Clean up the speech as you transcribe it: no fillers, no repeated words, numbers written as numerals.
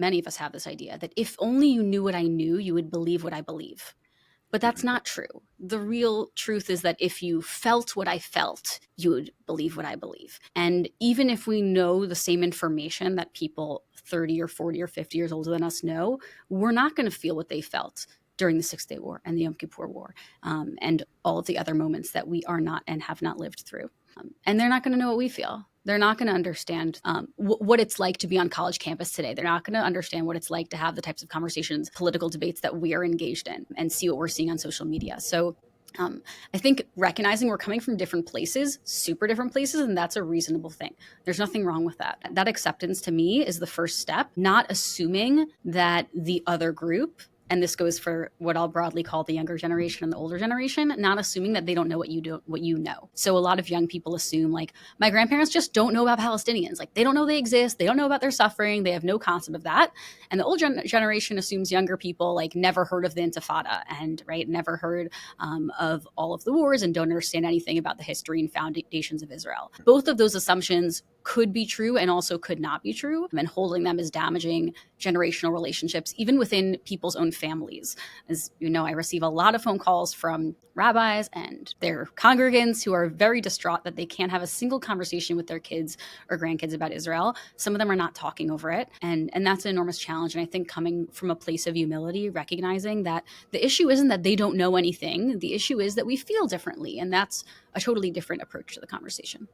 Many of us have this idea that if only you knew what I knew, you would believe what I believe. But that's not true. The real truth is that if you felt what I felt, you would believe what I believe. And even if we know the same information that people 30 or 40 or 50 years older than us know, we're not going to feel what they felt during the Six-Day War and the Yom Kippur War, and all of the other moments that we are not and have not lived through. And they're not going to know what we feel. They're not going to understand what it's like to be on college campus today. They're not going to understand what it's like to have the types of conversations, political debates that we are engaged in, and see what we're seeing on social media. So I think recognizing we're coming from different places, super different places, and that's a reasonable thing. There's nothing wrong with that. That acceptance to me is the first step, not assuming that the other group, and this goes for what I'll broadly call the younger generation and the older generation, not assuming that they don't know what you know. So a lot of young people assume, like, my grandparents just don't know about Palestinians. Like, they don't know they exist. They don't know about their suffering. They have no concept of that. And the older generation assumes younger people, like, never heard of the Intifada and, right, never heard of all of the wars and don't understand anything about the history and foundations of Israel. Both of those assumptions could be true and also could not be true, and holding them as damaging generational relationships, even within people's own families. As you know, I receive a lot of phone calls from rabbis and their congregants who are very distraught that they can't have a single conversation with their kids or grandkids about Israel. Some of them are not talking over it, and that's an enormous challenge. And I think coming from a place of humility, recognizing that the issue isn't that they don't know anything, the issue is that we feel differently, and that's a totally different approach to the conversation.